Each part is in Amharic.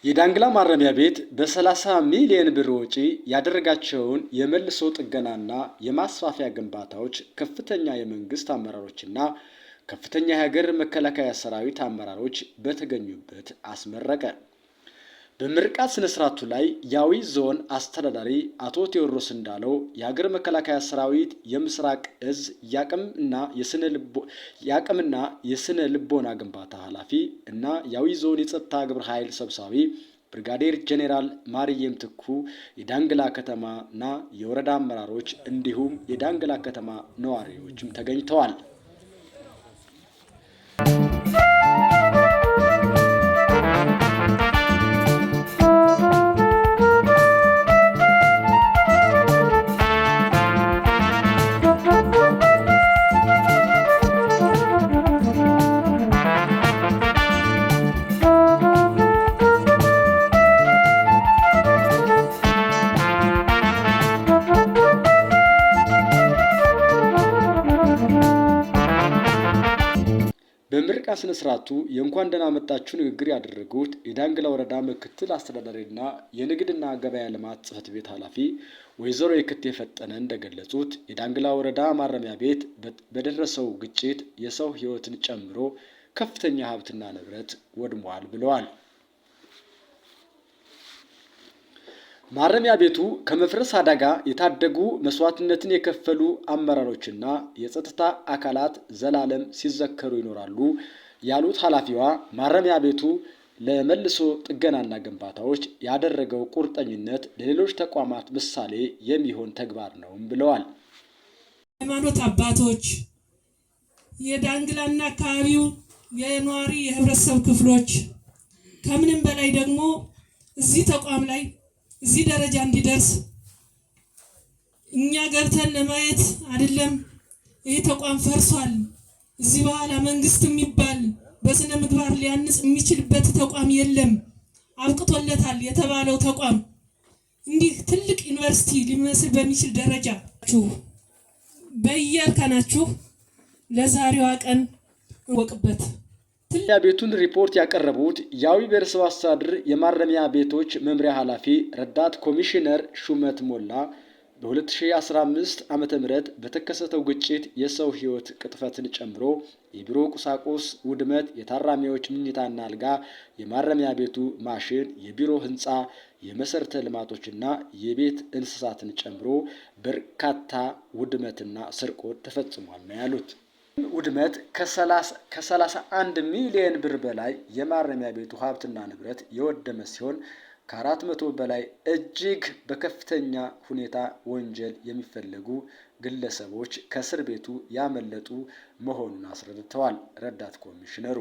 የዳንግላ ማረሚያ ቤት በ30 ሚሊዮን ብር ወጪ ያደረጋቸውን የመልሶ ጥገናና የማስፋፊያ ግንባታዎች ከፍተኛ የመንግስት አመራሮችና ከፍተኛ የሀገር መከላከያ ሰራዊት አመራሮች በተገኙበት አስመረቀ። በምርቃት ስነ ስርዓቱ ላይ ያዊ ዞን አስተዳዳሪ አቶ ቴዎድሮስ እንዳለው የሀገር መከላከያ ሰራዊት የምስራቅ እዝ ያቅምና የስነ ልቦና ግንባታ ኃላፊ እና ያዊ ዞን የጸጥታ ግብረ ኃይል ሰብሳቢ ብርጋዴር ጄኔራል ማርየም ትኩ የዳንግላ ከተማና የወረዳ አመራሮች እንዲሁም የዳንግላ ከተማ ነዋሪዎችም ተገኝተዋል። በምርቃት ስነ ስርዓቱ የእንኳን ደህና መጣችሁ ንግግር ያደረጉት የዳንግላ ወረዳ ምክትል አስተዳዳሪና የንግድና ገበያ ልማት ጽሕፈት ቤት ኃላፊ ወይዘሮ የክቴ ፈጠነ እንደገለጹት የዳንግላ ወረዳ ማረሚያ ቤት በደረሰው ግጭት የሰው ሕይወትን ጨምሮ ከፍተኛ ሀብትና ንብረት ወድሟል ብለዋል። ማረሚያ ቤቱ ከመፍረስ አደጋ የታደጉ መስዋዕትነትን የከፈሉ አመራሮችና የጸጥታ አካላት ዘላለም ሲዘከሩ ይኖራሉ ያሉት ኃላፊዋ ማረሚያ ቤቱ ለመልሶ ጥገናና ግንባታዎች ያደረገው ቁርጠኝነት ለሌሎች ተቋማት ምሳሌ የሚሆን ተግባር ነው ብለዋል። ሃይማኖት አባቶች፣ የዳንግላና አካባቢው የነዋሪ የህብረተሰብ ክፍሎች ከምንም በላይ ደግሞ እዚህ ተቋም ላይ እዚህ ደረጃ እንዲደርስ እኛ ገብተን ለማየት አይደለም ይህ ተቋም ፈርሷል፣ እዚህ በኋላ መንግስት የሚባል በስነ ምግባር ሊያንጽ የሚችልበት ተቋም የለም፣ አብቅቶለታል የተባለው ተቋም እንዲህ ትልቅ ዩኒቨርሲቲ ሊመስል በሚችል ደረጃ በየእርከናችሁ ለዛሬዋ ቀን እንወቅበት። ማረሚያ ቤቱን ሪፖርት ያቀረቡት የአዊ ብሔረሰብ አስተዳደር የማረሚያ ቤቶች መምሪያ ኃላፊ ረዳት ኮሚሽነር ሹመት ሞላ በ2015 ዓ.ም በተከሰተው ግጭት የሰው ሕይወት ቅጥፈትን ጨምሮ የቢሮ ቁሳቁስ ውድመት፣ የታራሚዎች መኝታና አልጋ፣ የማረሚያ ቤቱ ማሽን፣ የቢሮ ህንፃ፣ የመሰረተ ልማቶችና የቤት እንስሳትን ጨምሮ በርካታ ውድመትና ስርቆት ተፈጽሟል ነው ያሉት። ውድመት ከ31 ሚሊዮን ብር በላይ የማረሚያ ቤቱ ሀብትና ንብረት የወደመ ሲሆን ከ400 በላይ እጅግ በከፍተኛ ሁኔታ ወንጀል የሚፈለጉ ግለሰቦች ከእስር ቤቱ ያመለጡ መሆኑን አስረድተዋል። ረዳት ኮሚሽነሩ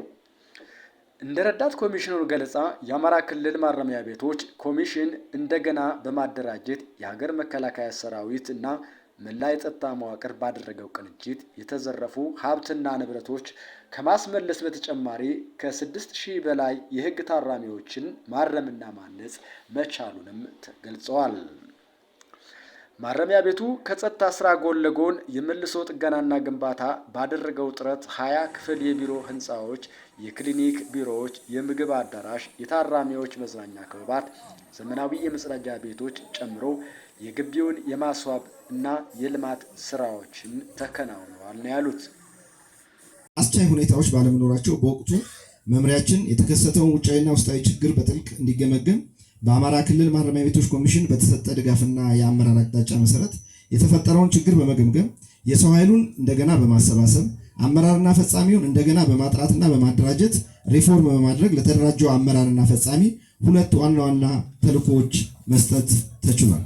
እንደ ረዳት ኮሚሽነሩ ገለጻ የአማራ ክልል ማረሚያ ቤቶች ኮሚሽን እንደገና በማደራጀት የሀገር መከላከያ ሰራዊት እና መላ የጸጥታ መዋቅር ባደረገው ቅንጅት የተዘረፉ ሀብትና ንብረቶች ከማስመለስ በተጨማሪ ከ6000 በላይ የህግ ታራሚዎችን ማረምና ማነጽ መቻሉንም ገልጸዋል። ማረሚያ ቤቱ ከጸጥታ ስራ ጎን ለጎን የመልሶ ጥገናና ግንባታ ባደረገው ጥረት 20 ክፍል የቢሮ ህንፃዎች፣ የክሊኒክ ቢሮዎች፣ የምግብ አዳራሽ፣ የታራሚዎች መዝናኛ ክበባት፣ ዘመናዊ የመጸዳጃ ቤቶች ጨምሮ የግቢውን የማስዋብ እና የልማት ስራዎችን ተከናውነዋል ነው ያሉት። አስቻይ ሁኔታዎች ባለመኖራቸው በወቅቱ መምሪያችን የተከሰተውን ውጫዊና ውስጣዊ ችግር በጥልቅ እንዲገመገም በአማራ ክልል ማረሚያ ቤቶች ኮሚሽን በተሰጠ ድጋፍና የአመራር አቅጣጫ መሰረት የተፈጠረውን ችግር በመገምገም የሰው ኃይሉን እንደገና በማሰባሰብ አመራርና ፈጻሚውን እንደገና በማጥራትና በማደራጀት ሪፎርም በማድረግ ለተደራጀው አመራርና ፈጻሚ ሁለት ዋና ዋና ተልእኮዎች መስጠት ተችሏል።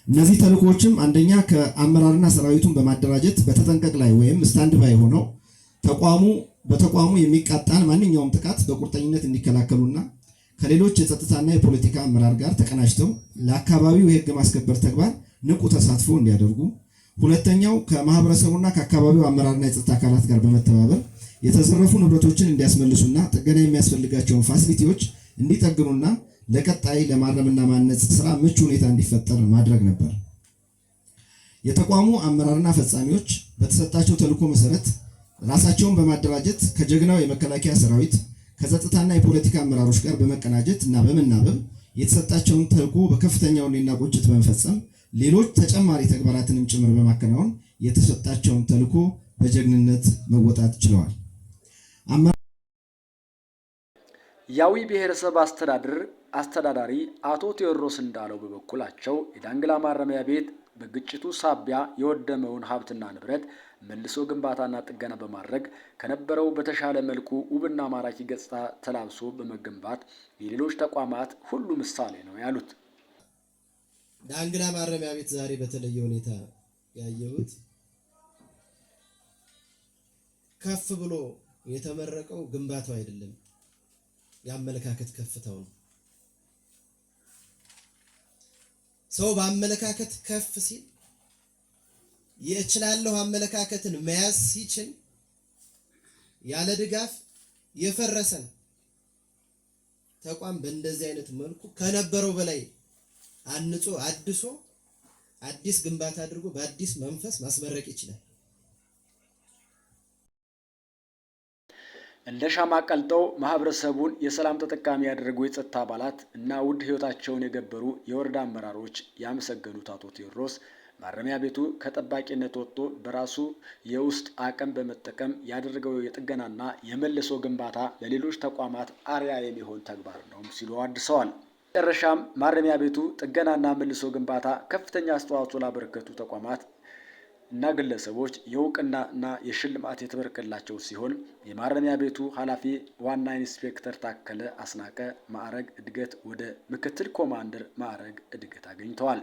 እነዚህ ተልእኮዎችም አንደኛ ከአመራርና ሰራዊቱን በማደራጀት በተጠንቀቅ ላይ ወይም ስታንድ ባይ ሆነው በተቋሙ የሚቃጣን ማንኛውም ጥቃት በቁርጠኝነት እንዲከላከሉና ከሌሎች የጸጥታና የፖለቲካ አመራር ጋር ተቀናጅተው ለአካባቢው የህግ ማስከበር ተግባር ንቁ ተሳትፎ እንዲያደርጉ፣ ሁለተኛው ከማህበረሰቡና ከአካባቢው አመራርና የጸጥታ አካላት ጋር በመተባበር የተዘረፉ ንብረቶችን እንዲያስመልሱና ጥገና የሚያስፈልጋቸውን ፋሲሊቲዎች እንዲጠግኑና ለቀጣይ ለማረምና ማነጽ ስራ ምቹ ሁኔታ እንዲፈጠር ማድረግ ነበር። የተቋሙ አመራርና ፈጻሚዎች በተሰጣቸው ተልዕኮ መሰረት ራሳቸውን በማደራጀት ከጀግናው የመከላከያ ሰራዊት ከጸጥታና የፖለቲካ አመራሮች ጋር በመቀናጀት እና በመናበብ የተሰጣቸውን ተልዕኮ በከፍተኛ ወኔና ቁጭት በመፈጸም ሌሎች ተጨማሪ ተግባራትንም ጭምር በማከናወን የተሰጣቸውን ተልዕኮ በጀግንነት መወጣት ችለዋል። የአዊ ብሔረሰብ አስተዳዳሪ አቶ ቴዎድሮስ እንዳለው በበኩላቸው የዳንግላ ማረሚያ ቤት በግጭቱ ሳቢያ የወደመውን ሀብትና ንብረት መልሶ ግንባታና ጥገና በማድረግ ከነበረው በተሻለ መልኩ ውብና ማራኪ ገጽታ ተላብሶ በመገንባት የሌሎች ተቋማት ሁሉ ምሳሌ ነው ያሉት። ዳንግላ ማረሚያ ቤት ዛሬ በተለየ ሁኔታ ያየሁት ከፍ ብሎ የተመረቀው ግንባታው አይደለም፣ የአመለካከት ከፍታው ነው። ሰው በአመለካከት ከፍ ሲል የእችላለሁ አመለካከትን መያዝ ሲችል ያለ ድጋፍ የፈረሰን ተቋም በእንደዚህ አይነት መልኩ ከነበረው በላይ አንጾ አድሶ አዲስ ግንባታ አድርጎ በአዲስ መንፈስ ማስመረቅ ይችላል። እንደ ሻማ ቀልጠው ማህበረሰቡን የሰላም ተጠቃሚ ያደረጉ የጸጥታ አባላት እና ውድ ህይወታቸውን የገበሩ የወረዳ አመራሮች ያመሰገኑት አቶ ቴዎድሮስ ማረሚያ ቤቱ ከጠባቂነት ወጥቶ በራሱ የውስጥ አቅም በመጠቀም ያደረገው የጥገናና የመልሶ ግንባታ ለሌሎች ተቋማት አርአያ የሚሆን ተግባር ነው ሲሉ አድሰዋል። መጨረሻም ማረሚያ ቤቱ ጥገናና መልሶ ግንባታ ከፍተኛ አስተዋጽኦ ላበረከቱ ተቋማት እና ግለሰቦች የእውቅናና የሽልማት የተበረከተላቸው ሲሆን የማረሚያ ቤቱ ኃላፊ ዋና ኢንስፔክተር ታከለ አስናቀ ማዕረግ እድገት ወደ ምክትል ኮማንደር ማዕረግ እድገት አግኝተዋል።